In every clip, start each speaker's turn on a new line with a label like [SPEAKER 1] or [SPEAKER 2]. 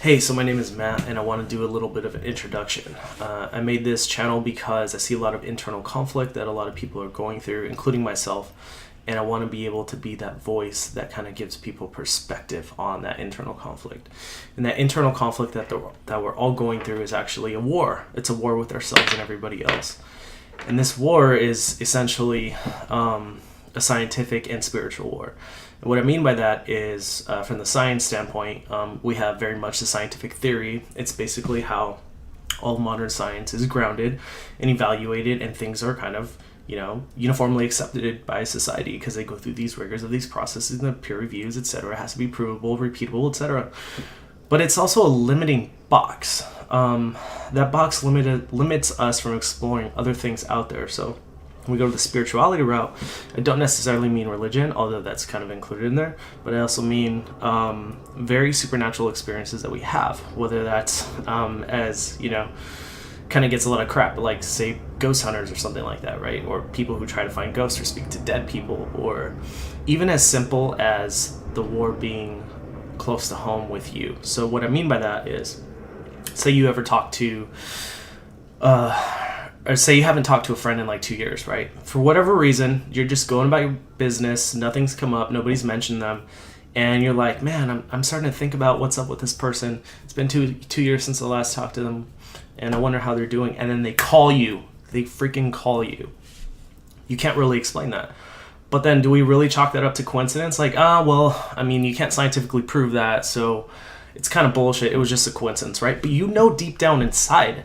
[SPEAKER 1] Hey, so my name is Matt, and I want to do a little bit of an introduction. I made this channel because I see a lot of internal conflict that a lot of people are going through, including myself, and I want to be able to be that voice that kind of gives people perspective on that internal conflict. And that internal conflict that we're all going through is actually a war. It's a war with ourselves and everybody else. And this war is essentially a scientific and spiritual war. And what I mean by that is, from the science standpoint, we have very much the scientific theory. It's basically how all modern science is grounded and evaluated, and things are kind of, uniformly accepted by society because they go through these rigors of these processes and the peer reviews, etc. It has to be provable, repeatable, etc. But it's also a limiting box. That box limits us from exploring other things out there. So when we go to the spirituality route, I don't necessarily mean religion, although that's kind of included in there, but I also mean very supernatural experiences that we have, whether that's kind of gets a lot of crap, but like say ghost hunters or something like that, right? Or people who try to find ghosts or speak to dead people, or even as simple as the war being close to home with you. So what I mean by that is, say you ever talk to or say you haven't talked to a friend in like 2 years, right? For whatever reason, you're just going about your business, nothing's come up, nobody's mentioned them, and you're like, man, I'm starting to think about what's up with this person. It's been two years since I last talked to them, and I wonder how they're doing. And then they call you. They freaking call you. You can't really explain that. But then do we really chalk that up to coincidence? Like, you can't scientifically prove that, so it's kind of bullshit. It was just a coincidence, right? But you know deep down inside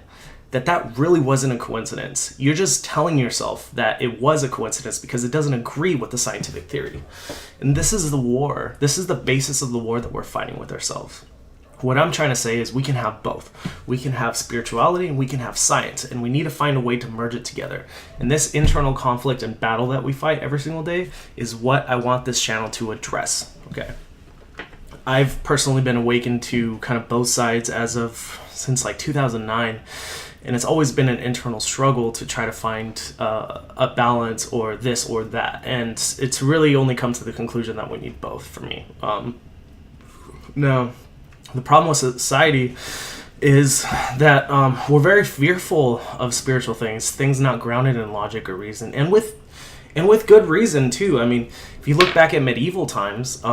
[SPEAKER 1] that really wasn't a coincidence. You're just telling yourself that it was a coincidence because it doesn't agree with the scientific theory. And this is the war. This is the basis of the war that we're fighting with ourselves. What I'm trying to say is we can have both. We can have spirituality and we can have science, and we need to find a way to merge it together. And this internal conflict and battle that we fight every single day is what I want this channel to address. Okay. I've personally been awakened to kind of both sides since like 2009. And it's always been an internal struggle to try to find a balance or this or that. And it's really only come to the conclusion that we need both for me. Now, the problem with society is that we're very fearful of spiritual things not grounded in logic or reason. And with good reason, too. I mean, if you look back at medieval times,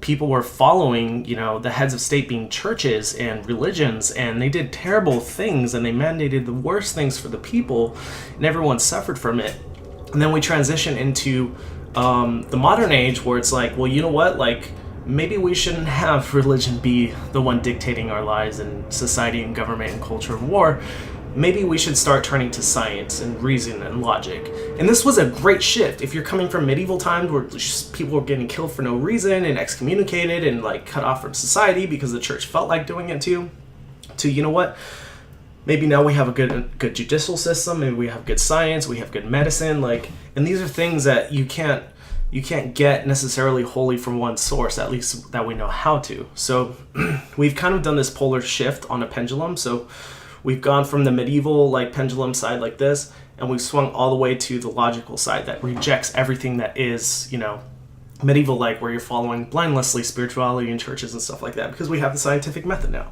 [SPEAKER 1] people were following, the heads of state being churches and religions, and they did terrible things, and they mandated the worst things for the people, and everyone suffered from it. And then we transition into the modern age where it's like, well, you know what? Like, maybe we shouldn't have religion be the one dictating our lives and society and government and culture and war. Maybe we should start turning to science and reason and logic. And this was a great shift. If you're coming from medieval times where just people were getting killed for no reason and excommunicated and like cut off from society because the church felt like doing it to you know what? Maybe now we have a good judicial system, maybe we have good science, we have good medicine, and these are things that you can't get necessarily wholly from one source, at least that we know how to. So we've kind of done this polar shift on a pendulum. So we've gone from the medieval pendulum side like this, and we've swung all the way to the logical side that rejects everything that is, medieval, where you're following blindlessly spirituality and churches and stuff like that, because we have the scientific method now.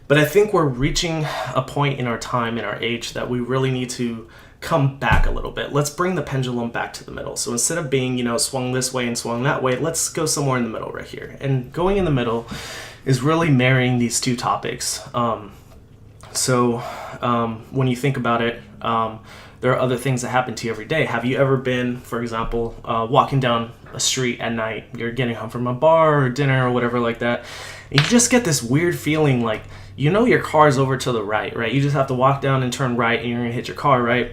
[SPEAKER 1] But I think we're reaching a point in our time, in our age, that we really need to come back a little bit. Let's bring the pendulum back to the middle. So instead of being, swung this way and swung that way, let's go somewhere in the middle right here. And going in the middle is really marrying these two topics. So when you think about it, there are other things that happen to you every day. Have you ever been, for example, walking down a street at night, you're getting home from a bar or dinner or whatever like that, and you just get this weird feeling like, your car is over to the right? You just have to walk down and turn right and you're going to hit your car, right?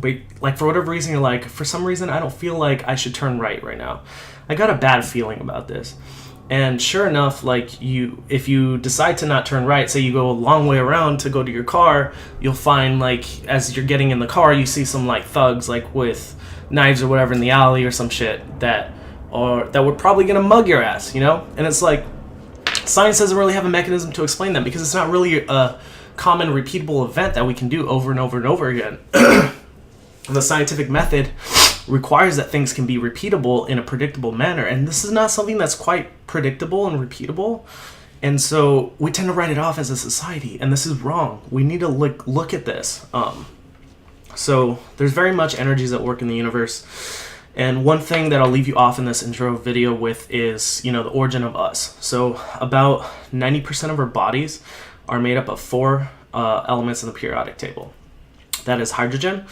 [SPEAKER 1] But for whatever reason, you're like, for some reason, I don't feel like I should turn right now. I got a bad feeling about this. And sure enough, if you decide to not turn right, say you go a long way around to go to your car, you'll find as you're getting in the car, you see some thugs with knives or whatever in the alley or some shit that were probably gonna mug your ass, And it's science doesn't really have a mechanism to explain that because it's not really a common repeatable event that we can do over and over and over again. The scientific method requires that things can be repeatable in a predictable manner, and this is not something that's quite predictable and repeatable. And so we tend to write it off as a society, and this is wrong. We need to look at this. So there's very much energies at work in the universe. And one thing that I'll leave you off in this intro video with is, the origin of us. So about 90% of our bodies are made up of 4 elements in the periodic table. That is hydrogen,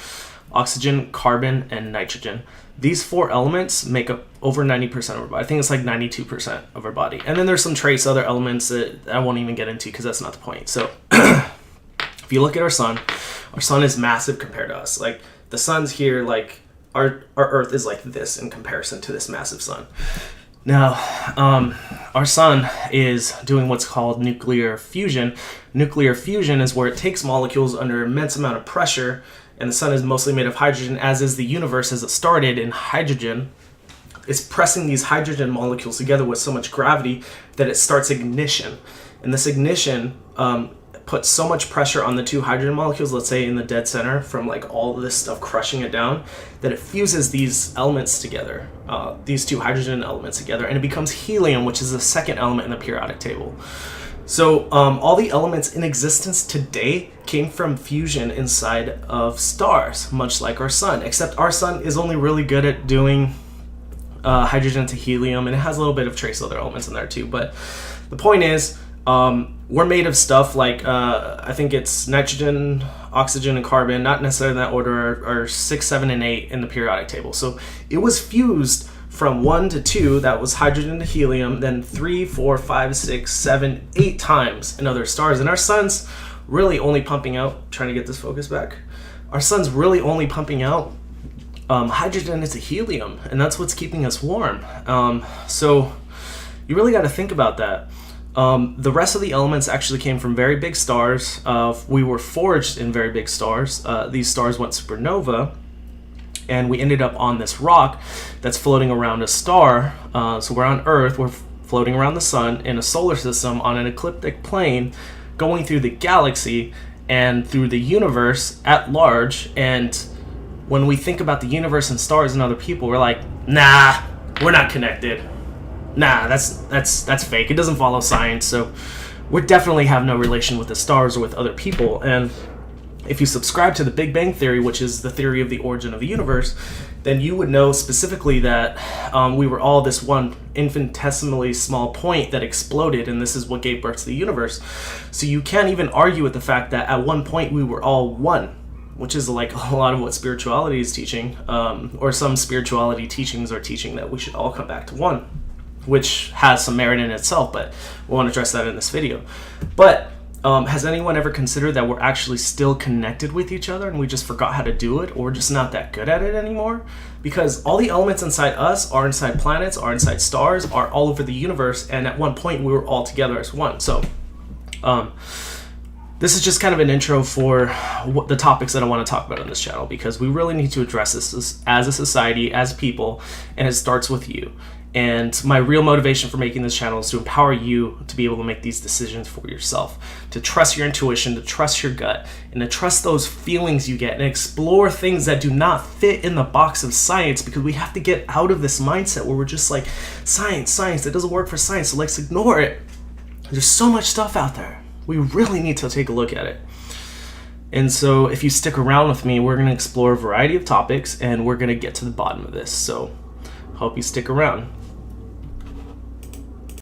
[SPEAKER 1] oxygen, carbon, and nitrogen. These 4 elements make up over 90% of our body. I think it's like 92% of our body. And then there's some trace other elements that I won't even get into because that's not the point. So if you look at our sun is massive compared to us. Like the sun's here, like our Earth is like this in comparison to this massive sun. Now, our sun is doing what's called nuclear fusion. Nuclear fusion is where it takes molecules under an immense amount of pressure, and the sun is mostly made of hydrogen, as is the universe as it started in hydrogen. It's pressing these hydrogen molecules together with so much gravity that it starts ignition. And this ignition puts so much pressure on the 2 hydrogen molecules, let's say in the dead center, from like all this stuff crushing it down, that it fuses these elements together, these 2 hydrogen elements together, and it becomes helium, which is the second element in the periodic table. So all the elements in existence today came from fusion inside of stars, much like our sun, except our sun is only really good at doing hydrogen to helium, and it has a little bit of trace other elements in there too. But the point is, we're made of stuff like, I think it's nitrogen, oxygen, and carbon, not necessarily in that order, are 6, 7, and 8 in the periodic table. So it was fused from 1 to 2, that was hydrogen to helium, then 3, 4, 5, 6, 7, 8 times in other stars. And our sun's really only pumping out, trying to get this focus back, our sun's really only pumping out hydrogen into helium, and that's what's keeping us warm. So you really got to think about that. The rest of the elements actually came from very big stars. We were forged in very big stars. These stars went supernova, and we ended up on this rock that's floating around a star. So we're on Earth, we're floating around the sun in a solar system on an ecliptic plane, going through the galaxy and through the universe at large. And when we think about the universe and stars and other people, we're like, nah, we're not connected. Nah, that's fake. It doesn't follow science. So we definitely have no relation with the stars or with other people. And if you subscribe to the Big Bang Theory, which is the theory of the origin of the universe, then you would know specifically that we were all this one infinitesimally small point that exploded, and this is what gave birth to the universe. So you can't even argue with the fact that at one point we were all one, which is like a lot of what spirituality is teaching, or some spirituality teachings are teaching that we should all come back to one, which has some merit in itself, but we won't address that in this video. But has anyone ever considered that we're actually still connected with each other and we just forgot how to do it, or we're just not that good at it anymore? Because all the elements inside us are inside planets, are inside stars, are all over the universe, and at one point we were all together as one. So this is just kind of an intro for the topics that I want to talk about on this channel, because we really need to address this as a society, as people, and it starts with you. And my real motivation for making this channel is to empower you to be able to make these decisions for yourself, to trust your intuition, to trust your gut, and to trust those feelings you get, and explore things that do not fit in the box of science, because we have to get out of this mindset where we're just like, science, that doesn't work for science, so let's ignore it. There's so much stuff out there. We really need to take a look at it. And so if you stick around with me, we're going to explore a variety of topics, and we're going to get to the bottom of this. So hope you stick around.